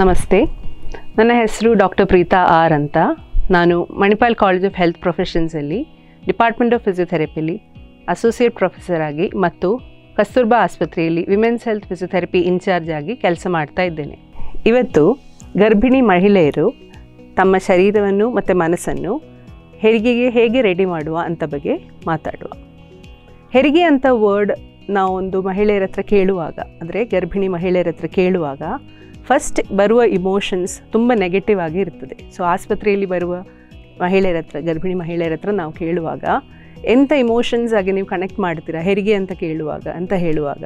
ನಮಸ್ತೆ, ನನ್ನ ಹೆಸರು ಡಾಕ್ಟರ್ ಪ್ರೀತಾ ಆರ್ ಅಂತ. ನಾನು ಮಣಿಪಾಲ್ ಕಾಲೇಜ್ ಆಫ್ ಹೆಲ್ತ್ ಪ್ರೊಫೆಷನ್ಸಲ್ಲಿ ಡಿಪಾರ್ಟ್ಮೆಂಟ್ ಆಫ್ ಫಿಸಿಯೋಥೆರಪಿಲಿ ಅಸೋಸಿಯೇಟ್ ಪ್ರೊಫೆಸರ್ ಆಗಿ ಮತ್ತು ಕಸ್ತೂರ್ಬಾ ಆಸ್ಪತ್ರೆಯಲ್ಲಿ ವಿಮೆನ್ಸ್ ಹೆಲ್ತ್ ಫಿಸಿಯೋಥೆರಪಿ ಇನ್ಚಾರ್ಜ್ ಆಗಿ ಕೆಲಸ ಮಾಡ್ತಾ ಇದ್ದೇನೆ. ಇವತ್ತು ಗರ್ಭಿಣಿ ಮಹಿಳೆಯರು ತಮ್ಮ ಶರೀರವನ್ನು ಮತ್ತು ಮನಸ್ಸನ್ನು ಹೆರಿಗೆಗೆ ಹೇಗೆ ರೆಡಿ ಮಾಡುವ ಅಂತ ಬಗ್ಗೆ ಮಾತಾಡುವ. ಹೆರಿಗೆ ಅಂತ ವರ್ಡ್ ನಾವೊಂದು ಮಹಿಳೆಯರ ಹತ್ರ ಕೇಳುವಾಗ, ಅಂದರೆ ಗರ್ಭಿಣಿ ಮಹಿಳೆಯರ ಹತ್ರ ಕೇಳುವಾಗ ಫಸ್ಟ್ ಬರುವ ಇಮೋಷನ್ಸ್ ತುಂಬ ನೆಗೆಟಿವ್ ಆಗಿ ಇರ್ತದೆ. ಸೊ ಆಸ್ಪತ್ರೆಯಲ್ಲಿ ಬರುವ ಮಹಿಳೆಯರ ಹತ್ರ, ಗರ್ಭಿಣಿ ಮಹಿಳೆಯರ ಹತ್ರ ನಾವು ಕೇಳುವಾಗ ಎಂಥ ಇಮೋಷನ್ಸ್ ಆಗಿ ನೀವು ಕನೆಕ್ಟ್ ಮಾಡ್ತೀರಾ ಹೆರಿಗೆ ಅಂತ ಕೇಳುವಾಗ ಅಂತ ಹೇಳುವಾಗ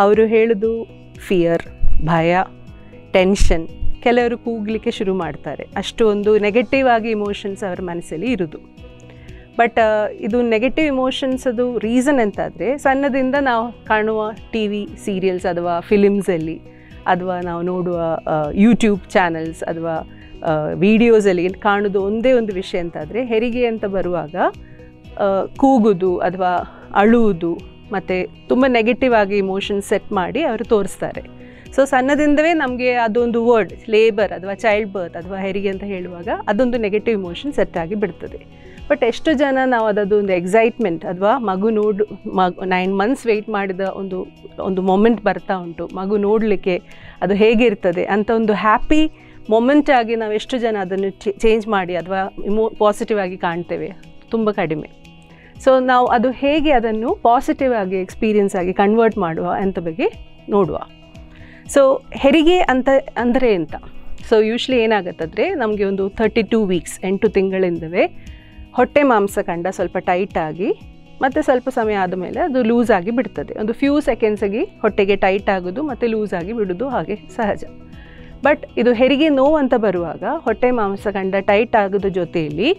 ಅವರು ಹೇಳೋದು ಫಿಯರ್, ಭಯ, ಟೆನ್ಷನ್, ಕೆಲವರು ಕೂಗಲಿಕ್ಕೆ ಶುರು ಮಾಡ್ತಾರೆ. ಅಷ್ಟು ಒಂದು ನೆಗೆಟಿವ್ ಆಗಿ ಇಮೋಷನ್ಸ್ ಅವರ ಮನಸ್ಸಲ್ಲಿ ಇರೋದು. ಬಟ್ ಇದು ನೆಗೆಟಿವ್ ಇಮೋಷನ್ಸ್ ಅದು ರೀಸನ್ ಎಂತಾದರೆ, ಸಣ್ಣದಿಂದ ನಾವು ಕಾಣುವ ಟಿ ವಿ ಸೀರಿಯಲ್ಸ್ ಅಥವಾ ಫಿಲಿಮ್ಸಲ್ಲಿ ಅಥವಾ ನಾವು ನೋಡುವ ಯೂಟ್ಯೂಬ್ ಚಾನಲ್ಸ್ ಅಥವಾ ವಿಡಿಯೋಸಲ್ಲಿ ಕಾಣೋದು ಒಂದೇ ಒಂದು ವಿಷಯ ಅಂತಾದರೆ, ಹೆರಿಗೆ ಅಂತ ಬರುವಾಗ ಕೂಗುದು ಅಥವಾ ಅಳುವುದು ಮತ್ತು ತುಂಬ ನೆಗೆಟಿವ್ ಆಗಿ ಇಮೋಷನ್ಸ್ ಸೆಟ್ ಮಾಡಿ ಅವರು ತೋರಿಸ್ತಾರೆ. ಸೊ ಸಣ್ಣದಿಂದವೇ ನಮಗೆ ಅದೊಂದು ವರ್ಡ್ ಲೇಬರ್ ಅಥವಾ ಚೈಲ್ಡ್ ಬರ್ತ್ ಅಥವಾ ಹೆರಿಗೆ ಅಂತ ಹೇಳುವಾಗ ಅದೊಂದು ನೆಗೆಟಿವ್ ಇಮೋಷನ್ ಸೆಟ್ ಆಗಿ ಬಿಡ್ತದೆ. ಬಟ್ ಎಷ್ಟು ಜನ ನಾವು ಅದೊಂದು ಎಕ್ಸೈಟ್ಮೆಂಟ್ ಅಥವಾ ಮಗು 9 months ವೆಯ್ಟ್ ಮಾಡಿದ ಒಂದು ಮೊಮೆಂಟ್ ಬರ್ತಾ ಉಂಟು, ಮಗು ನೋಡಲಿಕ್ಕೆ ಅದು ಹೇಗಿರ್ತದೆ ಅಂತ ಒಂದು ಹ್ಯಾಪಿ ಮೊಮೆಂಟ್ ಆಗಿ ನಾವು ಎಷ್ಟು ಜನ ಅದನ್ನು ಚೇಂಜ್ ಮಾಡಿ ಅಥವಾ ಪಾಸಿಟಿವ್ ಆಗಿ ಕಾಣ್ತೇವೆ? ತುಂಬ ಕಡಿಮೆ. ಸೊ ನಾವು ಅದು ಹೇಗೆ ಅದನ್ನು ಪಾಸಿಟಿವ್ ಆಗಿ ಎಕ್ಸ್ಪೀರಿಯನ್ಸ್ ಆಗಿ ಕನ್ವರ್ಟ್ ಮಾಡುವ ಅಂತ ಬಗ್ಗೆ ನೋಡುವ. ಸೊ ಹೆರಿಗೆ ಅಂತ ಅಂದರೆ ಎಂತ? ಸೊ ಯೂಶ್ವಲಿ ಏನಾಗುತ್ತಂದರೆ, ನಮಗೆ ಒಂದು 32 weeks 8 ತಿಂಗಳಿಂದವೇ ಹೊಟ್ಟೆ ಮಾಂಸಖಂಡ ಸ್ವಲ್ಪ ಟೈಟಾಗಿ ಮತ್ತು ಸ್ವಲ್ಪ ಸಮಯ ಆದಮೇಲೆ ಅದು ಲೂಸ್ ಆಗಿ ಬಿಡ್ತದೆ. ಒಂದು ಫ್ಯೂ ಸೆಕೆಂಡ್ಸಿಗೆ ಹೊಟ್ಟೆಗೆ ಟೈಟ್ ಆಗೋದು ಮತ್ತು ಲೂಸ್ ಆಗಿ ಬಿಡೋದು ಹಾಗೆ ಸಹಜ. ಬಟ್ ಇದು ಹೆರಿಗೆ ನೋವು ಅಂತ ಬರುವಾಗ ಹೊಟ್ಟೆ ಮಾಂಸಖಂಡ ಟೈಟ್ ಆಗೋದ್ರ ಜೊತೆಯಲ್ಲಿ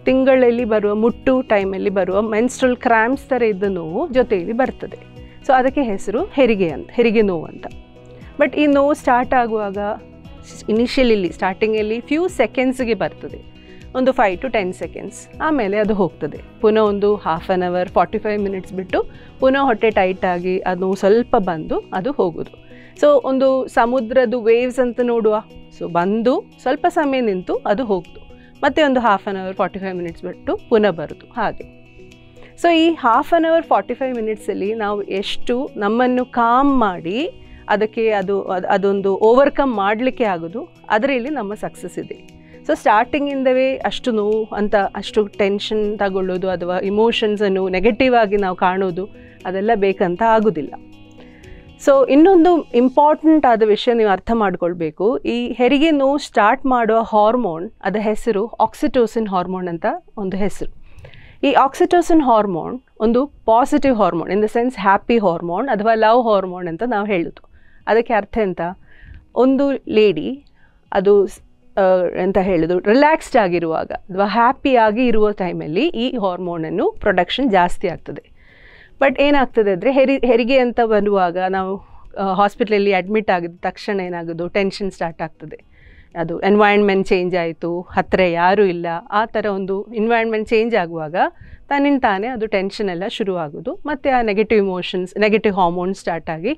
ತಿಂಗಳಲ್ಲಿ ಬರುವ ಮುಟ್ಟು ಟೈಮಲ್ಲಿ ಬರುವ ಮೆನ್ಸ್ಟ್ರಲ್ ಕ್ರ್ಯಾಂಪ್ಸ್ ಥರ ಇದ್ದ ನೋವು ಜೊತೆಯಲ್ಲಿ ಬರ್ತದೆ. ಸೊ ಅದಕ್ಕೆ ಹೆಸರು ಹೆರಿಗೆ ನೋವು ಅಂತ. ಬಟ್ ಈ ನೋವು ಸ್ಟಾರ್ಟ್ ಆಗುವಾಗ ಸ್ಟಾರ್ಟಿಂಗಲ್ಲಿ ಫ್ಯೂ ಸೆಕೆಂಡ್ಸ್ಗೆ ಬರ್ತದೆ, ಒಂದು 5 to 10 seconds. ಆಮೇಲೆ ಅದು ಹೋಗ್ತದೆ. ಪುನಃ ಒಂದು 1/2 an hour 45 minutes ಬಿಟ್ಟು ಪುನಃ ಹೊಟ್ಟೆ ಟೈಟಾಗಿ ಅದು ಸ್ವಲ್ಪ ಬಂದು ಅದು ಹೋಗೋದು. ಸೊ ಒಂದು ಸಮುದ್ರದ್ದು ವೇವ್ಸ್ ಅಂತ ನೋಡುವ. ಸೊ ಬಂದು ಸ್ವಲ್ಪ ಸಮಯ ನಿಂತು ಅದು ಹೋಗ್ತು, ಮತ್ತು ಒಂದು 1/2 an hour 45 minutes ಬಿಟ್ಟು ಪುನಃ ಬರೋದು ಹಾಗೆ. ಸೊ ಈ 1/2 an hour 45 minutesಲ್ಲಿ ನಾವು ಎಷ್ಟು ನಮ್ಮನ್ನು ಕಾಮ್ ಮಾಡಿ ಅದಕ್ಕೆ ಅದೊಂದು ಓವರ್ಕಮ್ ಮಾಡಲಿಕ್ಕೆ ಆಗೋದು, ಅದರಲ್ಲಿ ನಮ್ಮ ಸಕ್ಸಸ್ ಇದೆ. ಸೊ ಸ್ಟಾರ್ಟಿಂಗಿಂದವೇ ಅಷ್ಟು ನೋವು ಅಂತ ಅಷ್ಟು ಟೆನ್ಷನ್ ತಗೊಳ್ಳೋದು ಅಥವಾ ಇಮೋಷನ್ಸನ್ನು ನೆಗೆಟಿವ್ ಆಗಿ ನಾವು ಕಾಣೋದು ಅದೆಲ್ಲ ಬೇಕಂತ ಆಗೋದಿಲ್ಲ. ಸೊ ಇನ್ನೊಂದು ಇಂಪಾರ್ಟೆಂಟ್ ಆದ ವಿಷಯ ನೀವು ಅರ್ಥ ಮಾಡ್ಕೊಳ್ಬೇಕು. ಈ ಹೆರಿಗೆ ನೋವು ಸ್ಟಾರ್ಟ್ ಮಾಡುವ ಹಾರ್ಮೋನ್, ಅದರ ಹೆಸರು ಆಕ್ಸಿಟೋಸಿನ್ ಹಾರ್ಮೋನ್ ಅಂತ ಒಂದು ಹೆಸರು. ಈ ಆಕ್ಸಿಟೋಸಿನ್ ಹಾರ್ಮೋನ್ ಒಂದು positive hormone, in the sense happy hormone ಅಥವಾ ಲವ್ ಹಾರ್ಮೋನ್ ಅಂತ ನಾವು ಹೇಳೋದು. ಅದಕ್ಕೆ ಅರ್ಥ ಎಂತ? ಒಂದು ಲೇಡಿ ಅದು ಅಂತ ಹೇಳೋದು ರಿಲ್ಯಾಕ್ಸ್ಡ್ ಆಗಿರುವಾಗ ಅಥವಾ ಹ್ಯಾಪಿಯಾಗಿ ಇರುವ ಟೈಮಲ್ಲಿ ಈ ಹಾರ್ಮೋನನ್ನು ಪ್ರೊಡಕ್ಷನ್ ಜಾಸ್ತಿ ಆಗ್ತದೆ. ಬಟ್ ಏನಾಗ್ತದೆ ಅಂದರೆ, ಹೆರಿಗೆ ಅಂತ ಬರುವಾಗ ನಾವು ಹಾಸ್ಪಿಟ್ಲಲ್ಲಿ ಅಡ್ಮಿಟ್ ಆಗಿದ ತಕ್ಷಣ ಏನಾಗೋದು, ಟೆನ್ಷನ್ ಸ್ಟಾರ್ಟ್ ಆಗ್ತದೆ. ಅದು ಎನ್ವೈರ್ನ್ಮೆಂಟ್ ಚೇಂಜ್ ಆಯಿತು, ಹತ್ತಿರ ಯಾರೂ ಇಲ್ಲ, ಆ ಥರ ಒಂದು ಎನ್ವೈರ್ನ್ಮೆಂಟ್ ಚೇಂಜ್ ಆಗುವಾಗ ತಾನೇ ಅದು ಟೆನ್ಷನ್ ಎಲ್ಲ ಶುರುವಾಗೋದು. ಮತ್ತು ಆ ನೆಗೆಟಿವ್ ಹಾರ್ಮೋನ್ ಸ್ಟಾರ್ಟ್ ಆಗಿ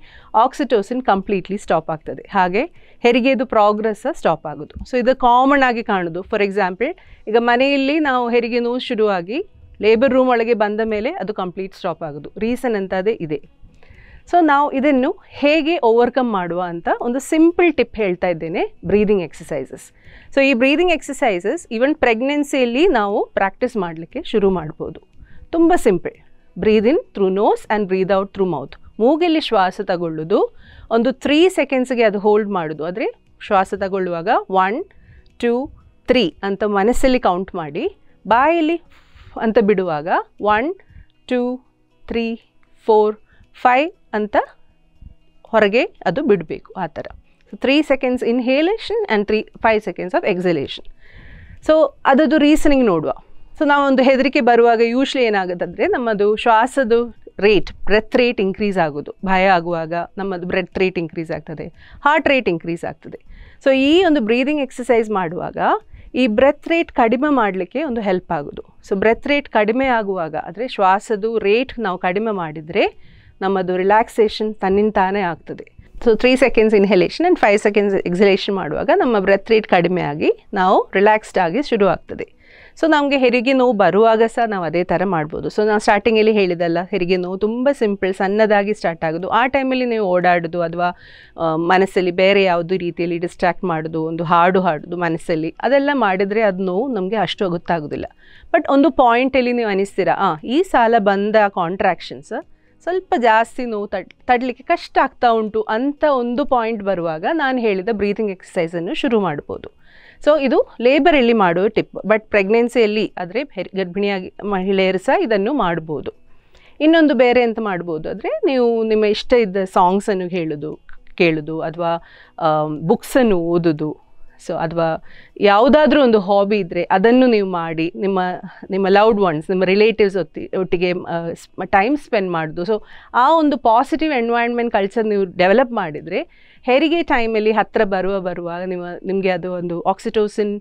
ಆಕ್ಸಿಟೋಸಿನ್ ಕಂಪ್ಲೀಟ್ಲಿ ಸ್ಟಾಪ್ ಆಗ್ತದೆ. ಹಾಗೆ ಹೆರಿಗೆದು ಪ್ರೋಗ್ರೆಸ್ ಸ್ಟಾಪ್ ಆಗೋದು. ಸೊ ಇದು ಕಾಮನ್ ಆಗಿ ಕಾಣೋದು. ಫಾರ್ ಎಕ್ಸಾಂಪಲ್, ಈಗ ಮನೆಯಲ್ಲಿ ನಾವು ಹೆರಿಗೆ ನೋವು ಶುರುವಾಗಿ ಲೇಬರ್ ರೂಮ್ ಒಳಗೆ ಬಂದ ಮೇಲೆ ಅದು ಕಂಪ್ಲೀಟ್ ಸ್ಟಾಪ್ ಆಗೋದು. ರೀಸನ್ ಅಂತದೇ ಇದೆ. ಸೊ ನಾವು ಇದನ್ನು ಹೇಗೆ ಓವರ್ಕಮ್ ಮಾಡುವ ಅಂತ ಒಂದು ಸಿಂಪಲ್ ಟಿಪ್ ಹೇಳ್ತಾ ಇದ್ದೇನೆ, ಬ್ರೀದಿಂಗ್ ಎಕ್ಸಸೈಸಸ್. ಸೊ ಈ ಬ್ರೀದಿಂಗ್ ಎಕ್ಸಸೈಸಸ್ ಈವನ್ ಪ್ರೆಗ್ನೆನ್ಸಿಯಲ್ಲಿ ನಾವು ಪ್ರಾಕ್ಟೀಸ್ ಮಾಡಲಿಕ್ಕೆ ಶುರು ಮಾಡ್ಬೋದು. ತುಂಬ simple. Breathe in through nose and breathe out through mouth. ಮೂಗಲ್ಲಿ ಶ್ವಾಸ ತಗೊಳ್ಳೋದು, ಒಂದು 3 secondsಗೆ ಅದು ಹೋಲ್ಡ್ ಮಾಡೋದು. ಆದರೆ ಶ್ವಾಸ ತಗೊಳ್ಳುವಾಗ 1 2 3 ಅಂತ ಮನಸ್ಸಲ್ಲಿ ಕೌಂಟ್ ಮಾಡಿ, ಬಾಯಲ್ಲಿ ಅಂತ ಬಿಡುವಾಗ 1 2 3 4 5 ಅಂತ ಹೊರಗೆ ಅದು ಬಿಡಬೇಕು. ಆ ಥರ 3 seconds inhalation and 5 seconds of exhalation. So ಅದದು ರೀಸನಿಂಗ್ ನೋಡುವ. ಸೊ ನಾವೊಂದು ಹೆದರಿಕೆ ಬರುವಾಗ ಯೂಶ್ವಲಿ ಏನಾಗುತ್ತಂದರೆ, ನಮ್ಮದು ಶ್ವಾಸದ ಬ್ರೆತ್ ರೇಟ್ ಇನ್ಕ್ರೀಸ್ ಆಗೋದು. ಭಯ ಆಗುವಾಗ ನಮ್ಮದು ಬ್ರೆತ್ ರೇಟ್ ಇನ್ಕ್ರೀಸ್ ಆಗ್ತದೆ, ಹಾರ್ಟ್ ರೇಟ್ ಇನ್ಕ್ರೀಸ್ ಆಗ್ತದೆ. ಸೊ ಈ ಒಂದು ಬ್ರೀದಿಂಗ್ ಎಕ್ಸಸೈಸ್ ಮಾಡುವಾಗ ಈ ಬ್ರೆತ್ ರೇಟ್ ಕಡಿಮೆ ಮಾಡಲಿಕ್ಕೆ ಒಂದು ಹೆಲ್ಪ್ ಆಗೋದು. ಸೊ ಬ್ರೆತ್ ರೇಟ್ ಕಡಿಮೆ ಆಗುವಾಗ, ಅಂದರೆ ಶ್ವಾಸದ ರೇಟ್ ನಾವು ಕಡಿಮೆ ಮಾಡಿದರೆ ನಮ್ಮದು ರಿಲ್ಯಾಕ್ಸೇಷನ್ ತನ್ನಿಂತಾನೇ ಆಗ್ತದೆ. So 3 seconds inhalation and 5 seconds ಎಕ್ಸಲೇಷನ್ ಮಾಡುವಾಗ ನಮ್ಮ ಬ್ರೆತ್ ರೇಟ್ ಕಡಿಮೆ ಆಗಿ ನಾವು ರಿಲ್ಯಾಕ್ಸ್ಡ್ ಆಗಿ ಶುರು ಆಗ್ತದೆ. ಸೊ ನಮಗೆ ಹೆರಿಗೆ ನೋವು ಬರುವಾಗ ಸಹ ನಾವು ಅದೇ ಥರ ಮಾಡ್ಬೋದು. ಸೊ ನಾವು ಸ್ಟಾರ್ಟಿಂಗಲ್ಲಿ ಹೇಳಿದಲ್ಲ, ಹೆರಿಗೆ ನೋವು ತುಂಬ ಸಿಂಪಲ್, ಸಣ್ಣದಾಗಿ ಸ್ಟಾರ್ಟ್ ಆಗೋದು. ಆ ಟೈಮಲ್ಲಿ ನೀವು ಓಡಾಡೋದು ಅಥವಾ ಮನಸ್ಸಲ್ಲಿ ಬೇರೆ ಯಾವುದೇ ರೀತಿಯಲ್ಲಿ ಡಿಸ್ಟ್ರ್ಯಾಕ್ಟ್ ಮಾಡೋದು, ಒಂದು ಹಾಡೋದು ಮನಸ್ಸಲ್ಲಿ, ಅದೆಲ್ಲ ಮಾಡಿದರೆ ಅದು ನೋವು ನಮಗೆ ಅಷ್ಟು ಗೊತ್ತಾಗೋದಿಲ್ಲ. ಬಟ್ ಒಂದು ಪಾಯಿಂಟಲ್ಲಿ ನೀವು ಅನಿಸ್ತೀರಾ, ಈ ಸಾಲ ಬಂದ ಕಾಂಟ್ರಾಕ್ಷನ್ಸ್ ಸ್ವಲ್ಪ ಜಾಸ್ತಿ ನೋವು ತಡಲಿಕ್ಕೆ ಕಷ್ಟ ಆಗ್ತಾ ಉಂಟು ಅಂತ ಒಂದು ಪಾಯಿಂಟ್ ಬರುವಾಗ ನಾನು ಹೇಳಿದ ಬ್ರೀತಿಂಗ್ ಎಕ್ಸಸೈಸನ್ನು ಶುರು ಮಾಡ್ಬೋದು. ಸೊ ಇದು ಲೇಬರಲ್ಲಿ ಮಾಡುವ ಟಿಪ್. ಬಟ್ ಪ್ರೆಗ್ನೆನ್ಸಿಯಲ್ಲಿ ಆದರೆ ಗರ್ಭಿಣಿಯಾಗಿ ಮಹಿಳೆಯರು ಸಹ ಇದನ್ನು ಮಾಡ್ಬೋದು. ಇನ್ನೊಂದು ಬೇರೆ ಎಂತ ಮಾಡ್ಬೋದು ಅಂದರೆ, ನೀವು ನಿಮ್ಮ ಇಷ್ಟ ಇದ್ದ ಸಾಂಗ್ಸನ್ನು ಕೇಳೋದು ಅಥವಾ ಬುಕ್ಸನ್ನು ಓದೋದು. ಸೊ ಅಥವಾ ಯಾವುದಾದ್ರೂ ಒಂದು ಹಾಬಿ ಇದ್ದರೆ ಅದನ್ನು ನೀವು ಮಾಡಿ ನಿಮ್ಮ ಲವ್ಡ್ ಒನ್ಸ್, ನಿಮ್ಮ ರಿಲೇಟಿವ್ಸ್ ಒಟ್ಟಿಗೆ ಟೈಮ್ ಸ್ಪೆಂಡ್ ಮಾಡೋದು. ಸೊ ಆ ಒಂದು ಪಾಸಿಟಿವ್ ಎನ್ವೈರ್ನ್ಮೆಂಟ್ ಕಲ್ಚರ್ ನೀವು ಡೆವಲಪ್ ಮಾಡಿದರೆ ಹೆರಿಗೆ ಟೈಮಲ್ಲಿ ಹತ್ತಿರ ಬರುವಾಗ ನಿಮಗೆ ಅದು ಒಂದು ಆಕ್ಸಿಟೋಸಿನ್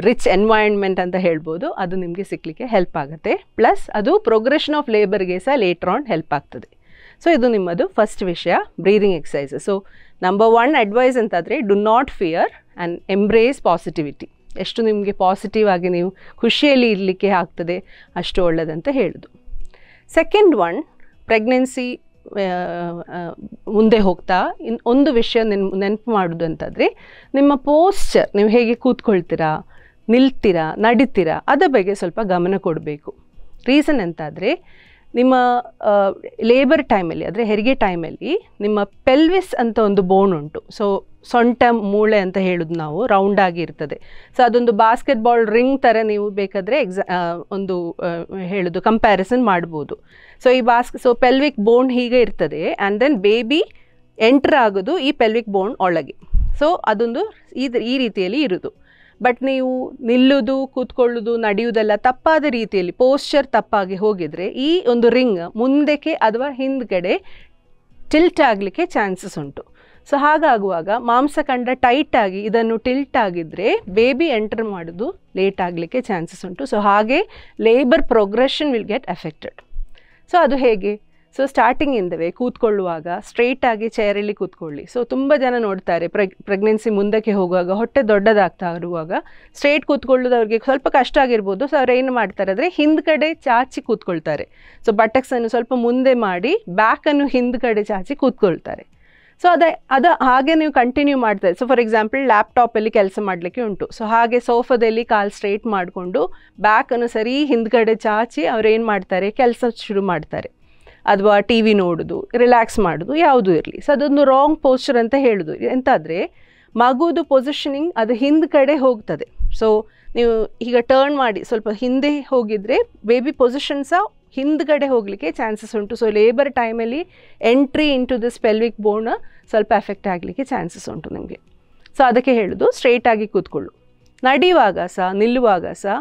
ರಿಚ್ ಎನ್ವೈರ್ನ್ಮೆಂಟ್ ಅಂತ ಹೇಳ್ಬೋದು, ಅದು ನಿಮಗೆ ಸಿಕ್ಕಲಿಕ್ಕೆ ಹೆಲ್ಪ್ ಆಗುತ್ತೆ. ಪ್ಲಸ್ ಅದು ಪ್ರೋಗ್ರೆಷನ್ ಆಫ್ ಲೇಬರ್ಗೆ ಸಹ ಲೇಟರ್ ಆನ್ ಹೆಲ್ಪ್ ಆಗ್ತದೆ. ಸೊ ಇದು ನಿಮ್ಮದು ಫಸ್ಟ್ ವಿಷಯ, breathing exercises. So number 1 advice ಅಂತಂದರೆ, do not fear and embrace positivity. ಎಷ್ಟು ನಿಮಗೆ ಪಾಸಿಟಿವ್ ಆಗಿ ನೀವು ಖುಷಿಯಲ್ಲಿ ಇರಲಿಕ್ಕೆ ಆಗ್ತದೆ ಅಷ್ಟು ಒಳ್ಳೆಯದಂತ ಹೇಳೋದು. ಸೆಕೆಂಡ್ ಒನ್, ಪ್ರೆಗ್ನೆನ್ಸಿ ಮುಂದೆ ಹೋಗ್ತಾ ಒಂದು ವಿಷಯ ನೆನಪು ಮಾಡೋದು ಅಂತಂದರೆ, ನಿಮ್ಮ ಪೋಸ್ಚರ್, ನೀವು ಹೇಗೆ ಕೂತ್ಕೊಳ್ತೀರಾ, ನಿಲ್ತೀರಾ, ನಡಿತೀರಾ, ಅದರ ಬಗ್ಗೆ ಸ್ವಲ್ಪ ಗಮನ ಕೊಡಬೇಕು. ರೀಸನ್ ಎಂತಾದರೆ, ನಿಮ್ಮ ಲೇಬರ್ ಟೈಮಲ್ಲಿ ಅಂದರೆ ಹೆರಿಗೆ ಟೈಮಲ್ಲಿ ನಿಮ್ಮ ಪೆಲ್ವಿಸ್ ಅಂತ ಒಂದು ಬೋನ್ ಉಂಟು. ಸೊ ಸೊಂಟ ಮೂಳೆ ಅಂತ ಹೇಳೋದು ನಾವು, ರೌಂಡಾಗಿ ಇರ್ತದೆ. ಸೊ ಅದೊಂದು ಬಾಸ್ಕೆಟ್ಬಾಲ್ ರಿಂಗ್ ಥರ ನೀವು ಬೇಕಾದರೆ ಒಂದು ಹೇಳೋದು ಕಂಪ್ಯಾರಿಸನ್ ಮಾಡ್ಬೋದು. ಸೊ ಈ ಸೊ ಪೆಲ್ವಿಕ್ ಬೋನ್ ಹೀಗೆ ಇರ್ತದೆ, ಆ್ಯಂಡ್ ದೆನ್ ಬೇಬಿ ಎಂಟ್ರ್ ಆಗೋದು ಈ ಪೆಲ್ವಿಕ್ ಬೋನ್ ಒಳಗೆ. ಸೊ ಅದೊಂದು ಈ ರೀತಿಯಲ್ಲಿ ಇರೋದು. ಬಟ್ ನೀವು ನಿಲ್ಲೋದು, ಕೂತ್ಕೊಳ್ಳೋದು, ನಡೆಯುವುದೆಲ್ಲ ತಪ್ಪಾದ ರೀತಿಯಲ್ಲಿ ಪೋಸ್ಚರ್ ತಪ್ಪಾಗಿ ಹೋಗಿದರೆ ಈ ಒಂದು ರಿಂಗ್ ಮುಂದಕ್ಕೆ ಅಥವಾ ಹಿಂದ್ಗಡೆ ಟಿಲ್ಟ್ ಆಗಲಿಕ್ಕೆ ಚಾನ್ಸಸ್ ಉಂಟು. ಸೊ ಹಾಗಾಗುವಾಗ ಮಾಂಸಖಂಡ ಟೈಟಾಗಿ ಇದನ್ನು ಟಿಲ್ಟ್ ಆಗಿದ್ದರೆ ಬೇಬಿ ಎಂಟರ್ ಮಾಡೋದು ಲೇಟ್ ಆಗಲಿಕ್ಕೆ ಚಾನ್ಸಸ್ ಉಂಟು. ಸೊ ಹಾಗೆ labour progression will get affected. So ಅದು ಹೇಗೆ? ಸೊ ಸ್ಟಾರ್ಟಿಂಗಿಂದವೇ ಕೂತ್ಕೊಳ್ಳುವಾಗ ಸ್ಟ್ರೈಟಾಗಿ ಚೇರಲ್ಲಿ ಕೂತ್ಕೊಳ್ಳಿ. ಸೊ ತುಂಬ ಜನ ನೋಡ್ತಾರೆ, ಪ್ರೆಗ್ನೆನ್ಸಿ ಮುಂದಕ್ಕೆ ಹೋಗುವಾಗ ಹೊಟ್ಟೆ ದೊಡ್ಡದಾಗ್ತಾ ಇರುವಾಗ ಸ್ಟ್ರೈಟ್ ಕೂತ್ಕೊಳ್ಳೋದು ಅವ್ರಿಗೆ ಸ್ವಲ್ಪ ಕಷ್ಟ ಆಗಿರ್ಬೋದು. ಸೊ ಅವ್ರು ಏನು ಮಾಡ್ತಾರೆ ಅಂದರೆ ಹಿಂದ್ಗಡೆ ಚಾಚಿ ಕೂತ್ಕೊಳ್ತಾರೆ. ಸೊ ಬಟಕ್ಸನ್ನು ಸ್ವಲ್ಪ ಮುಂದೆ ಮಾಡಿ ಬ್ಯಾಕನ್ನು ಹಿಂದ್ಗಡೆ ಚಾಚಿ ಕೂತ್ಕೊಳ್ತಾರೆ. ಸೊ ಅದು ಹಾಗೆ ನೀವು ಕಂಟಿನ್ಯೂ ಮಾಡ್ತಾರೆ. ಸೊ ಫಾರ್ ಎಕ್ಸಾಂಪಲ್ ಲ್ಯಾಪ್ಟಾಪಲ್ಲಿ ಕೆಲಸ ಮಾಡಲಿಕ್ಕೆ ಉಂಟು. ಸೊ ಹಾಗೆ ಸೋಫಾದಲ್ಲಿ ಕಾಲು ಸ್ಟ್ರೈಟ್ ಮಾಡಿಕೊಂಡು ಬ್ಯಾಕನ್ನು ಸರಿ ಹಿಂದ್ಗಡೆ ಚಾಚಿ ಅವ್ರು ಏನು ಮಾಡ್ತಾರೆ, ಕೆಲಸ ಶುರು ಮಾಡ್ತಾರೆ. ಅಥವಾ ಟಿ ವಿ ನೋಡೋದು, ರಿಲ್ಯಾಕ್ಸ್ ಮಾಡೋದು, ಯಾವುದೂ ಇರಲಿ. ಸೊ ಅದೊಂದು ರಾಂಗ್ ಪೋಸ್ಚರ್ ಅಂತ ಹೇಳೋದು. ಎಂತಾದರೆ ಮಗುದು ಪೊಸಿಷನಿಂಗ್ ಅದು ಹಿಂದ್ಗಡೆ ಹೋಗ್ತದೆ. ಸೊ ನೀವು ಈಗ ಟರ್ನ್ ಮಾಡಿ ಸ್ವಲ್ಪ ಹಿಂದೆ ಹೋಗಿದರೆ ಬೇಬಿ ಪೊಸಿಷನ್ ಸಹ ಹಿಂದ್ಗಡೆ ಹೋಗಲಿಕ್ಕೆ ಚಾನ್ಸಸ್ ಉಂಟು. ಸೊ ಲೇಬರ್ ಟೈಮಲ್ಲಿ ಎಂಟ್ರಿ ಇಂಟು ದಿಸ್ ಪೆಲ್ವಿಕ್ ಬೋನ್ ಸ್ವಲ್ಪ ಎಫೆಕ್ಟ್ ಆಗಲಿಕ್ಕೆ ಚಾನ್ಸಸ್ ಉಂಟು ನಿಮಗೆ. ಸೊ ಅದಕ್ಕೆ ಹೇಳೋದು ಸ್ಟ್ರೈಟಾಗಿ ಕೂತ್ಕೊಳ್ಳು. ನಡೆಯುವಾಗ ಸಹ ನಿಲ್ಲುವಾಗ ಸಹ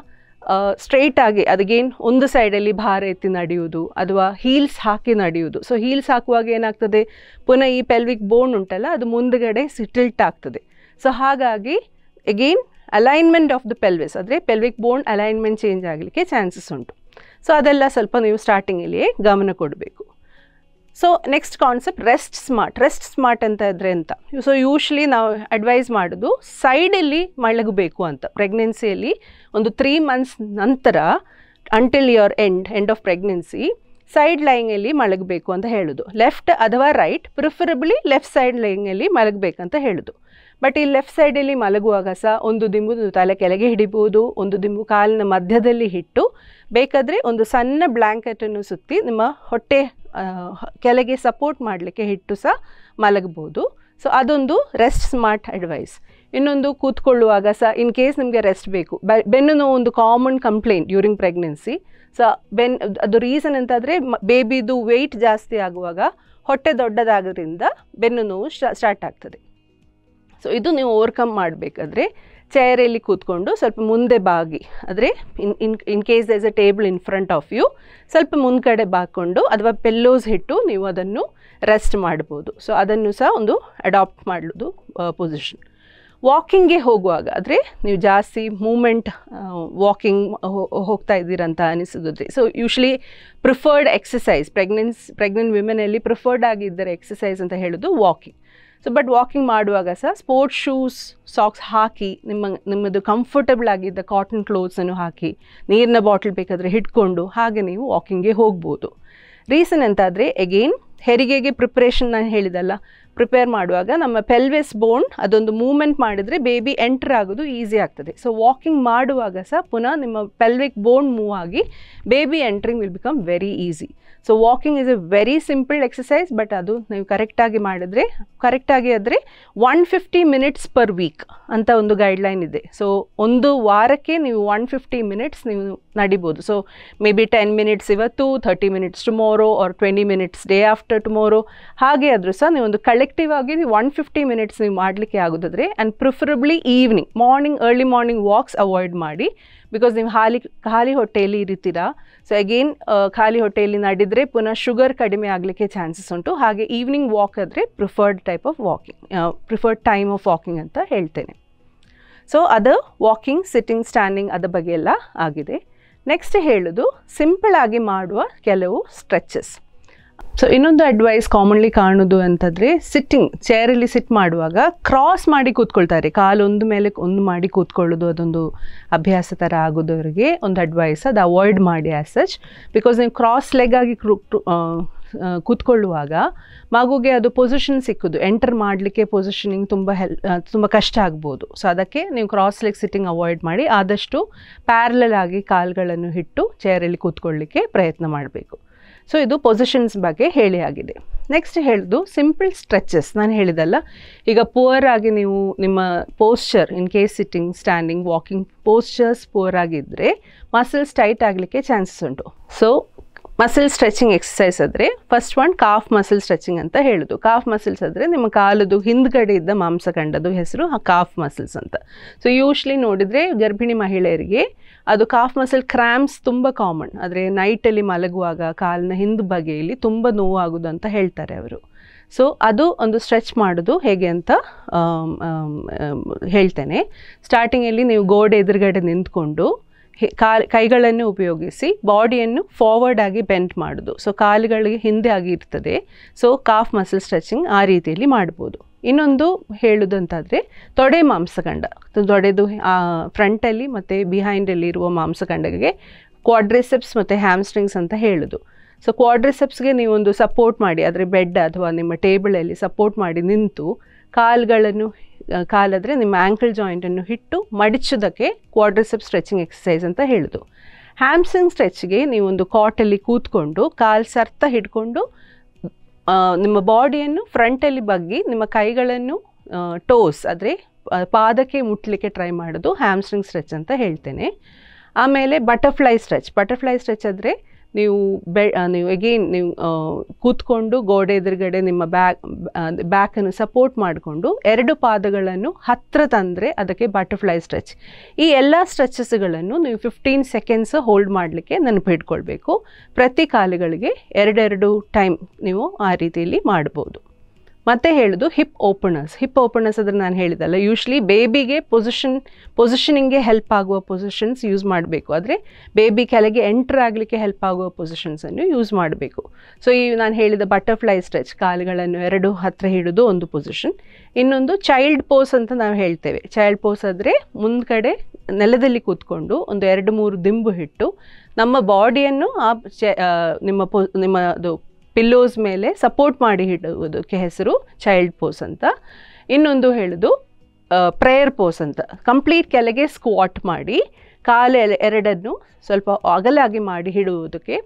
ಸ್ಟ್ರೈಟಾಗಿ, ಅದಕ್ಕೇನು ಒಂದು ಸೈಡಲ್ಲಿ ಭಾರ ಎತ್ತಿ ನಡೆಯುವುದು ಅಥವಾ ಹೀಲ್ಸ್ ಹಾಕಿ ನಡೆಯುವುದು. ಸೊ ಹೀಲ್ಸ್ ಹಾಕುವಾಗ ಏನಾಗ್ತದೆ, ಪುನಃ ಈ ಪೆಲ್ವಿಕ್ ಬೋನ್ ಉಂಟಲ್ಲ ಅದು ಮುಂದುಗಡೆ ಟಿಲ್ಟ್ ಆಗ್ತದೆ. ಸೊ ಹಾಗಾಗಿ again alignment of the pelvis ಅಂದರೆ ಪೆಲ್ವಿಕ್ ಬೋನ್ ಅಲೈನ್ಮೆಂಟ್ ಚೇಂಜ್ ಆಗಲಿಕ್ಕೆ ಚಾನ್ಸಸ್ ಉಂಟು. ಸೊ ಅದೆಲ್ಲ ಸ್ವಲ್ಪ ನೀವು ಸ್ಟಾರ್ಟಿಂಗಲ್ಲಿಯೇ ಗಮನ ಕೊಡಬೇಕು. So next concept rest smart. Rest smart ಅಂತ ಇದ್ದರೆ ಅಂತ, ಸೊ ಯೂಶ್ವಲಿ ನಾವು ಅಡ್ವೈಸ್ ಮಾಡೋದು ಸೈಡಲ್ಲಿ ಮಲಗಬೇಕು ಅಂತ. ಪ್ರೆಗ್ನೆನ್ಸಿಯಲ್ಲಿ ಒಂದು 3 months ನಂತರ until your end of pregnancy side ಲೈಂಗಲ್ಲಿ ಮಲಗಬೇಕು ಅಂತ ಹೇಳೋದು. ಲೆಫ್ಟ್ ಅಥವಾ ರೈಟ್, ಪ್ರಿಫರಬಲಿ ಲೆಫ್ಟ್ ಸೈಡ್ ಲೈಂಗಲ್ಲಿ ಮಲಗಬೇಕಂತ ಹೇಳೋದು. ಬಟ್ ಈ ಲೆಫ್ಟ್ ಸೈಡಲ್ಲಿ ಮಲಗುವಾಗ ಸಹ ಒಂದು ದಿಂಬು ತಲೆ ಕೆಳಗೆ ಹಿಡಿಬೋದು, ಒಂದು ದಿಂಬು ಕಾಲಿನ ಮಧ್ಯದಲ್ಲಿ ಇಟ್ಟು ಬೇಕಾದರೆ ಒಂದು ಸಣ್ಣ ಬ್ಲ್ಯಾಂಕೆಟನ್ನು ಸುತ್ತಿ ನಿಮ್ಮ ಹೊಟ್ಟೆ ಕೆಳಗೆ ಸಪೋರ್ಟ್ ಮಾಡಲಿಕ್ಕೆ ಇಟ್ಟು ಸಹ ಮಲಗಬಹುದು. ಸೊ ಅದೊಂದು ರೆಸ್ಟ್ ಸ್ಮಾರ್ಟ್ ಅಡ್ವೈಸ್. ಇನ್ನೊಂದು ಕೂತ್ಕೊಳ್ಳುವಾಗ ಸಹ ಇನ್ ಕೇಸ್ ನಿಮಗೆ ರೆಸ್ಟ್ ಬೇಕು, ಬೆನ್ನು ನೋವು ಒಂದು common complaint during pregnancy. So ಅದು ರೀಸನ್ ಅಂತಾದರೆ ಬೇಬಿದು ವೆಯ್ಟ್ ಜಾಸ್ತಿ ಆಗುವಾಗ ಹೊಟ್ಟೆ ದೊಡ್ಡದಾಗೋದ್ರಿಂದ ಬೆನ್ನು ನೋವು ಸ್ಟಾರ್ಟ್ ಆಗ್ತದೆ. ಸೊ ಇದು ನೀವು ಓವರ್ಕಮ್ ಮಾಡಬೇಕಾದ್ರೆ ಚೇರಲ್ಲಿ ಕೂತ್ಕೊಂಡು ಸ್ವಲ್ಪ ಮುಂದೆ ಬಾಗಿ, ಅಂದರೆ in case there is a table in front of you, ಸ್ವಲ್ಪ ಮುಂದ್ಗಡೆ ಬಾಕೊಂಡು ಅಥವಾ ಪೆಲ್ಲೋಸ್ ಇಟ್ಟು ನೀವು ಅದನ್ನು ರೆಸ್ಟ್ ಮಾಡ್ಬೋದು. ಸೊ ಅದನ್ನು ಸಹ ಒಂದು ಅಡಾಪ್ಟ್ ಮಾಡೋದು ಪೊಸಿಷನ್. ವಾಕಿಂಗ್ಗೆ ಹೋಗುವಾಗ ಆದರೆ ನೀವು ಜಾಸ್ತಿ ಮೂಮೆಂಟ್ ವಾಕಿಂಗ್ ಹೋಗ್ತಾ ಇದ್ದೀರಂತ ಅನಿಸಿದ್ರೆ, so usually preferred exercise pregnant ವಿಮೆನಲ್ಲಿ ಪ್ರಿಫರ್ಡ್ ಆಗಿದ್ದರೆ ಎಕ್ಸಸೈಸ್ ಅಂತ ಹೇಳೋದು ವಾಕಿಂಗ್. ಸೊ ಬಟ್ ವಾಕಿಂಗ್ ಮಾಡುವಾಗ ಸಹ ಸ್ಪೋರ್ಟ್ಸ್ ಶೂಸ್ ಸಾಕ್ಸ್ ಹಾಕಿ ನಿಮ್ಮದು ಕಂಫರ್ಟಬಲ್ ಆಗಿದ್ದ ಕಾಟನ್ ಕ್ಲೋತ್ಸನ್ನು ಹಾಕಿ ನೀರಿನ ಬಾಟಲ್ ಬೇಕಾದರೆ ಹಿಡ್ಕೊಂಡು ಹಾಗೆ ನೀವು ವಾಕಿಂಗ್ಗೆ ಹೋಗ್ಬೋದು. ರೀಸನ್ ಎಂತಾದರೆ ಎಗೇನ್ ಹೆರಿಗೆಗೆ ಪ್ರಿಪ್ರೇಷನ್ ನಾನು ಹೇಳಿದಲ್ಲ, ಪ್ರಿಪೇರ್ ಮಾಡುವಾಗ ನಮ್ಮ ಪೆಲ್ವಿಸ್ ಬೋನ್ ಅದೊಂದು ಮೂವ್ಮೆಂಟ್ ಮಾಡಿದರೆ ಬೇಬಿ ಎಂಟರ್ ಆಗೋದು ಈಸಿ ಆಗ್ತದೆ. ಸೊ ವಾಕಿಂಗ್ ಮಾಡುವಾಗ ಸಹ ಪುನಃ ನಿಮ್ಮ ಪೆಲ್ವಿಕ್ ಬೋನ್ ಮೂವ್ ಆಗಿ baby entering will become very easy. So walking is A very simple exercise, but ಅದು ನೀವು ಕರೆಕ್ಟಾಗಿ ಮಾಡಿದರೆ ಆದರೆ 150 ಮಿನಿಟ್ಸ್ ಪರ್ ವೀಕ್ ಅಂತ ಒಂದು ಗೈಡ್ಲೈನ್ ಇದೆ. ಸೊ ಒಂದು ವಾರಕ್ಕೆ ನೀವು 150 ಮಿನಿಟ್ಸ್ ನೀವು ನಡಿಬೋದು. ಸೊ ಮೇ ಬಿ 10 ಮಿನಿಟ್ಸ್ ಇವತ್ತು, 30 minutes tomorrow, or 20 minutes day after tomorrow. ಹಾಗೆ ಆದರೂ ಸಹ ನೀವೊಂದು ಕಲೆಕ್ಟಿವ್ ಆಗಿ 150 ಮಿನಿಟ್ಸ್ ನೀವು ಮಾಡಲಿಕ್ಕೆ ಆಗೋದಾದರೆ, and preferably evening early morning walks avoid ಮಾಡಿ. ಬಿಕಾಸ್ ನೀವು ಖಾಲಿ ಹೊಟ್ಟೆಯಲ್ಲಿ ಇರ್ತೀರಾ. ಸೊ ಅಗೇನ್ ಖಾಲಿ ಹೊಟ್ಟೆಯಲ್ಲಿ ನಡೆದರೆ ಪುನಃ ಶುಗರ್ ಕಡಿಮೆ ಆಗಲಿಕ್ಕೆ ಚಾನ್ಸಸ್ ಉಂಟು. ಹಾಗೆ ಈವ್ನಿಂಗ್ ವಾಕ್ ಆದರೆ ಪ್ರಿಫರ್ಡ್ ಟೈಮ್ ಆಫ್ ವಾಕಿಂಗ್ ಅಂತ ಹೇಳ್ತೇನೆ. ಸೊ ಅದು ವಾಕಿಂಗ್, ಸಿಟ್ಟಿಂಗ್, ಸ್ಟ್ಯಾಂಡಿಂಗ್ ಅದ ಬಗ್ಗೆ ಎಲ್ಲ ಆಗಿದೆ. ನೆಕ್ಸ್ಟ್ ಹೇಳೋದು ಸಿಂಪಲ್ ಆಗಿ ಮಾಡುವ ಕೆಲವು ಸ್ಟ್ರೆಚಸ್. ಸೊ ಇನ್ನೊಂದು ಅಡ್ವೈಸ್ ಕಾಮನ್ಲಿ ಕಾಣೋದು ಅಂತಂದರೆ ಸಿಟ್ಟಿಂಗ್, ಚೇರಲ್ಲಿ ಸಿಟ್ ಮಾಡುವಾಗ ಕ್ರಾಸ್ ಮಾಡಿ ಕೂತ್ಕೊಳ್ತಾರೆ, ಕಾಲೊಂದು ಮೇಲೆ ಒಂದು ಮಾಡಿ ಕೂತ್ಕೊಳ್ಳೋದು ಅದೊಂದು ಅಭ್ಯಾಸ ಥರ ಆಗೋದವರಿಗೆ ಒಂದು ಅಡ್ವೈಸ್, ಅದು ಅವಾಯ್ಡ್ ಮಾಡಿ ಆ್ಯಸ್ ಸಚ್. ಬಿಕಾಸ್ ನೀವು ಕ್ರಾಸ್ ಲೆಗ್ ಆಗಿ ಕೂತ್ಕೊಳ್ಳುವಾಗ ಮಗುಗೆ ಅದು ಪೊಸಿಷನ್ ಸಿಕ್ಕೋದು, ಎಂಟರ್ ಮಾಡಲಿಕ್ಕೆ ಪೊಸಿಷನಿಂಗ್ ತುಂಬ ಕಷ್ಟ ಆಗ್ಬೋದು. ಸೊ ಅದಕ್ಕೆ ನೀವು ಕ್ರಾಸ್ ಲೆಗ್ ಸಿಟ್ಟಿಂಗ್ ಅವಾಯ್ಡ್ ಮಾಡಿ ಆದಷ್ಟು ಪ್ಯಾರಲಲ್ ಆಗಿ ಕಾಲುಗಳನ್ನು ಇಟ್ಟು ಚೇರಲ್ಲಿ ಕೂತ್ಕೊಳ್ಳಿಕ್ಕೆ ಪ್ರಯತ್ನ ಮಾಡಬೇಕು. ಸೊ ಇದು ಪೊಸಿಷನ್ಸ್ ಬಗ್ಗೆ ಹೇಳಿ ಆಗಿದೆ. ನೆಕ್ಸ್ಟ್ ಹೇಳೋದು ಸಿಂಪಲ್ ಸ್ಟ್ರೆಚಸ್. ನಾನು ಹೇಳಿದಲ್ಲ, ಈಗ ಪುವರ್ ಆಗಿ ನೀವು ನಿಮ್ಮ posture, in case sitting, standing, walking postures poor ಆಗಿದ್ದರೆ ಮಸಲ್ಸ್ ಟೈಟ್ ಆಗಲಿಕ್ಕೆ ಚಾನ್ಸಸ್ ಉಂಟು. ಸೊ ಮಸಲ್ ಸ್ಟ್ರೆಚಿಂಗ್ ಎಕ್ಸಸೈಸ್ ಆದರೆ first one calf muscle stretching ಅಂತ ಹೇಳೋದು. ಕಾಫ್ ಮಸಲ್ಸ್ ಆದರೆ ನಿಮ್ಮ ಕಾಲದು ಹಿಂದ್ಗಡೆ ಇದ್ದ ಮಾಂಸಖಂಡದ ಹೆಸರು ಕಾಫ್ ಮಸಲ್ಸ್ ಅಂತ. ಸೊ ಯೂಶ್ವಲಿ ನೋಡಿದರೆ ಗರ್ಭಿಣಿ ಮಹಿಳೆಯರಿಗೆ ಅದು ಕಾಫ್ ಮಸಲ್ ಕ್ರ್ಯಾಂಪ್ಸ್ ತುಂಬ ಕಾಮನ್. ಆದರೆ ನೈಟಲ್ಲಿ ಮಲಗುವಾಗ ಕಾಲಿನ ಹಿಂದ್ ಬಗೆಯಲ್ಲಿ ತುಂಬ ನೋವಾಗೋದು ಅಂತ ಹೇಳ್ತಾರೆ ಅವರು. ಸೊ ಅದು ಒಂದು ಸ್ಟ್ರೆಚ್ ಮಾಡೋದು ಹೇಗೆ ಅಂತ ಹೇಳ್ತೇನೆ. ಸ್ಟಾರ್ಟಿಂಗಲ್ಲಿ ನೀವು ಗೋಡೆ ಎದುರುಗಡೆ ನಿಂತ್ಕೊಂಡು ಕೈಗಳನ್ನು ಉಪಯೋಗಿಸಿ ಬಾಡಿಯನ್ನು ಫಾರ್ವರ್ಡ್ ಆಗಿ ಬೆಂಟ್ ಮಾಡೋದು. ಸೊ ಕಾಲುಗಳಿಗೆ ಹಿಂದೆ ಆಗಿ ಇರ್ತದೆ. ಸೊ ಕಾಫ್ ಮಸಲ್ ಸ್ಟ್ರೆಚಿಂಗ್ ಆ ರೀತಿಯಲ್ಲಿ ಮಾಡ್ಬೋದು. ಇನ್ನೊಂದು ಹೇಳೋದಂತಾದರೆ ತೊಡೆ ಮಾಂಸಖಂಡ, ತೊಡೆದು ಫ್ರಂಟಲ್ಲಿ ಮತ್ತು ಬಿಹೈಂಡಲ್ಲಿ ಇರುವ ಮಾಂಸಖಂಡಗೆ ಕ್ವಾಡ್ರಿಸೆಪ್ಸ್ ಮತ್ತು ಹ್ಯಾಮ್ಸ್ಟ್ರಿಂಗ್ಸ್ ಅಂತ ಹೇಳೋದು. ಸೊ ಕ್ವಾಡ್ರಿಸೆಪ್ಸ್ಗೆ ನೀವೊಂದು ಸಪೋರ್ಟ್ ಮಾಡಿ, ಅದರ ಬೆಡ್ ಅಥವಾ ನಿಮ್ಮ ಟೇಬಲಲ್ಲಿ ಸಪೋರ್ಟ್ ಮಾಡಿ ನಿಂತು ಕಾಲಾದರೆ ನಿಮ್ಮ ಆ್ಯಂಕಲ್ ಜಾಯಿಂಟನ್ನು ಇಟ್ಟು ಮಡಿಚೋದಕ್ಕೆ ಕ್ವಾಡ್ರಿಸೆಪ್ಸ್ ಸ್ಟ್ರೆಚಿಂಗ್ ಎಕ್ಸಸೈಸ್ ಅಂತ ಹೇಳೋದು. ಹ್ಯಾಮ್ಸ್ಟ್ರಿಂಗ್ ಸ್ಟ್ರೆಚ್ಗೆ ನೀವೊಂದು ಕಾಟಲ್ಲಿ ಕೂತ್ಕೊಂಡು ಕಾಲು ಸರ್ತ ಹಿಡ್ಕೊಂಡು ನಿಮ್ಮ ಬಾಡಿಯನ್ನು ಫ್ರಂಟಲ್ಲಿ ಬಗ್ಗಿ ನಿಮ್ಮ ಕೈಗಳನ್ನು ಟೋಸ್ ಆದರೆ ಪಾದಕ್ಕೆ ಮುಟ್ಟಲಿಕ್ಕೆ ಟ್ರೈ ಮಾಡೋದು ಹ್ಯಾಮ್ಸ್ಟ್ರಿಂಗ್ ಸ್ಟ್ರೆಚ್ ಅಂತ ಹೇಳ್ತೇನೆ. ಆಮೇಲೆ ಬಟರ್ಫ್ಲೈ ಸ್ಟ್ರೆಚ್ ಆದರೆ ನೀವು ನೀವು ಕೂತ್ಕೊಂಡು ಗೋಡೆ ಎದುರುಗಡೆ ನಿಮ್ಮ ಬ್ಯಾಕನ್ನು ಸಪೋರ್ಟ್ ಮಾಡಿಕೊಂಡು 2 ಪಾದಗಳನ್ನು ಹತ್ತಿರ ತಂದರೆ ಅದಕ್ಕೆ ಬಟರ್ಫ್ಲೈ ಸ್ಟ್ರೆಚ್. ಈ ಎಲ್ಲ ಸ್ಟ್ರೆಚಸ್ಗಳನ್ನು ನೀವು 15 ಸೆಕೆಂಡ್ಸ್ ಹೋಲ್ಡ್ ಮಾಡಲಿಕ್ಕೆ ನೆನಪಿಟ್ಕೊಳ್ಬೇಕು. ಪ್ರತಿ ಕಾಲುಗಳಿಗೆ 2 ಟೈಮ್ ನೀವು ಆ ರೀತಿಯಲ್ಲಿ ಮಾಡ್ಬೋದು. ಮತ್ತೆ ಹೇಳೋದು ಹಿಪ್ ಓಪನರ್ಸ್ ಅಂದರೆ ನಾನು ಹೇಳಿದಲ್ಲ, ಯೂಶ್ವಲಿ ಬೇಬಿಗೆ ಪೊಸಿಷನಿಂಗ್ಗೆ ಹೆಲ್ಪ್ ಆಗುವ ಪೊಸಿಷನ್ಸ್ ಯೂಸ್ ಮಾಡಬೇಕು. ಆದರೆ ಬೇಬಿ ಕೆಳಗೆ ಎಂಟರ್ ಆಗಲಿಕ್ಕೆ ಹೆಲ್ಪ್ ಆಗುವ ಪೊಸಿಷನ್ಸನ್ನು ಯೂಸ್ ಮಾಡಬೇಕು. ಸೊ ಈ ನಾನು ಹೇಳಿದ ಬಟರ್ಫ್ಲೈ ಸ್ಟ್ರೆಚ್, ಕಾಲುಗಳನ್ನು 2 ಹತ್ತಿರ ಹಿಡಿದು ಒಂದು ಪೊಸಿಷನ್. ಇನ್ನೊಂದು ಚೈಲ್ಡ್ ಪೋಸ್ ಅಂತ ನಾವು ಹೇಳ್ತೇವೆ. ಚೈಲ್ಡ್ ಪೋಸ್ ಆದರೆ ಮುಂದ್ಗಡೆ ನೆಲದಲ್ಲಿ ಕೂತ್ಕೊಂಡು ಒಂದು 2-3 ದಿಂಬು ಇಟ್ಟು ನಮ್ಮ ಬಾಡಿಯನ್ನು ನಿಮ್ಮದು ಪಿಲ್ಲೋಸ್ ಮೇಲೆ ಸಪೋರ್ಟ್ ಮಾಡಿ ಇಡುವುದಕ್ಕೆ ಹೆಸರು ಚೈಲ್ಡ್ ಪೋಸ್ ಅಂತ. ಇನ್ನೊಂದು ಹೇಳೋದು ಪ್ರೇಯರ್ ಪೋಸ್ ಅಂತ. ಕಂಪ್ಲೀಟ್ ಕೆಳಗೆ ಸ್ಕ್ವಾಟ್ ಮಾಡಿ ಕಾಲು 2 ಸ್ವಲ್ಪ ಅಗಲಾಗಿ ಮಾಡಿ ಹಿಡುವುದಕ್ಕೆ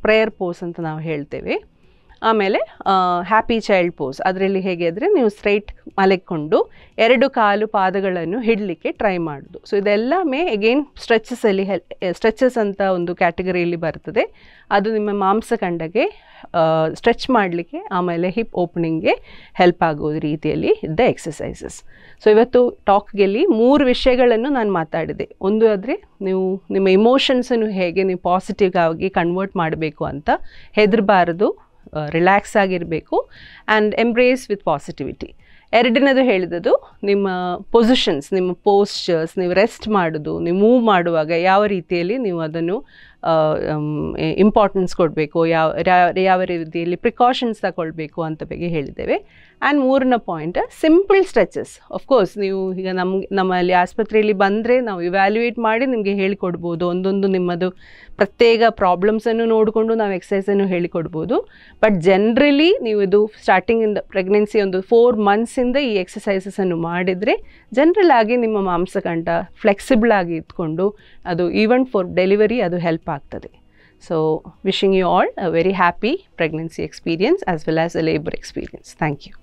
ಪ್ರೇಯರ್ ಪೋಸ್ ಅಂತ ನಾವು ಹೇಳ್ತೇವೆ. ಆಮೇಲೆ ಹ್ಯಾಪಿ ಚೈಲ್ಡ್ ಪೋಸ್, ಅದರಲ್ಲಿ ಹೇಗೆ ಅಂದರೆ ನೀವು ಸ್ಟ್ರೈಟ್ ಮಲಗಿಕೊಂಡು 2 ಕಾಲು ಪಾದಗಳನ್ನು ಹಿಡಲಿಕ್ಕೆ ಟ್ರೈ ಮಾಡೋದು. ಸೊ ಇದೆಲ್ಲವೇ ಎಗೇನ್ ಸ್ಟ್ರೆಚಸ್ ಅಂತ ಒಂದು ಕ್ಯಾಟಗರಿಯಲ್ಲಿ ಬರ್ತದೆ. ಅದು ನಿಮ್ಮ ಮಾಂಸಖಂಡಗೆ ಸ್ಟ್ರೆಚ್ ಮಾಡಲಿಕ್ಕೆ ಆಮೇಲೆ ಹಿಪ್ ಓಪನಿಂಗ್ಗೆ ಹೆಲ್ಪ್ ಆಗೋ ರೀತಿಯಲ್ಲಿ ಇದ್ದ ಎಕ್ಸಸೈಸಸ್. ಸೊ ಇವತ್ತು ಟಾಕ್ಗೆಲ್ಲಿ 3 ವಿಷಯಗಳನ್ನು ನಾನು ಮಾತಾಡಿದೆ. ಒಂದು ಆದರೆ ನೀವು ನಿಮ್ಮ ಇಮೋಷನ್ಸನ್ನು ಹೇಗೆ ನೀವು ಪಾಸಿಟಿವ್ ಆಗಿ ಕನ್ವರ್ಟ್ ಮಾಡಬೇಕು ಅಂತ, ಹೆದರಬಾರದು, ರಿಲ್ಯಾಕ್ಸ್ ಆಗಿರಬೇಕು ಆ್ಯಂಡ್ ಎಂಬ್ರೇಸ್ ವಿತ್ ಪಾಸಿಟಿವಿಟಿ. 2ನೇದು ಹೇಳಿದ್ದು ನಿಮ್ಮ ಪೊಸಿಷನ್ಸ್, ನಿಮ್ಮ ಪೋಸ್ಚರ್ಸ್, ನೀವು ರೆಸ್ಟ್ ಮಾಡೋದು, ನೀವು ಮೂವ್ ಮಾಡುವಾಗ ಯಾವ ರೀತಿಯಲ್ಲಿ ನೀವು ಅದನ್ನು ಇಂಪಾರ್ಟೆನ್ಸ್ ಕೊಡಬೇಕು, ಯಾವ ರೀತಿಯಲ್ಲಿ ಪ್ರಿಕಾಷನ್ಸ್ ತಗೊಳ್ಬೇಕು ಅಂತ ಬಗ್ಗೆ ಹೇಳಿದ್ದೇವೆ. ಆ್ಯಂಡ್ ಮೂರನೇ ಪಾಯಿಂಟ್ ಸಿಂಪಲ್ ಸ್ಟ್ರೆಚಸ್. ಆಫ್ಕೋರ್ಸ್ ನೀವು ಈಗ ನಮ್ಮಲ್ಲಿ ಆಸ್ಪತ್ರೆಯಲ್ಲಿ ಬಂದರೆ ನಾವು ಇವ್ಯಾಲ್ಯೂಯೇಟ್ ಮಾಡಿ ನಿಮಗೆ ಹೇಳಿಕೊಡ್ಬೋದು, ಒಂದೊಂದು ನಿಮ್ಮದು ಪ್ರತ್ಯೇಕ ಪ್ರಾಬ್ಲಮ್ಸನ್ನು ನೋಡಿಕೊಂಡು ನಾವು ಎಕ್ಸಸೈಸನ್ನು ಹೇಳಿಕೊಡ್ಬೋದು. ಬಟ್ ಜನರಲಿ ನೀವು ಇದು ಸ್ಟಾರ್ಟಿಂಗಿಂದ ಪ್ರೆಗ್ನೆನ್ಸಿ ಒಂದು 4 ಮಂತ್ಸಿಂದ ಈ ಎಕ್ಸಸೈಸಸನ್ನು ಮಾಡಿದರೆ ಜನರಲ್ ಆಗಿ ನಿಮ್ಮ ಮಾಂಸಖಂಡ ಫ್ಲೆಕ್ಸಿಬಲ್ ಆಗಿ ಇದ್ಕೊಂಡು ಅದು ಈವನ್ ಫಾರ್ ಡೆಲಿವರಿ ಅದು ಹೆಲ್ಪ್ ಆಗ್ತದೆ. So wishing you all a very happy pregnancy experience as well as a labor experience. Thank you.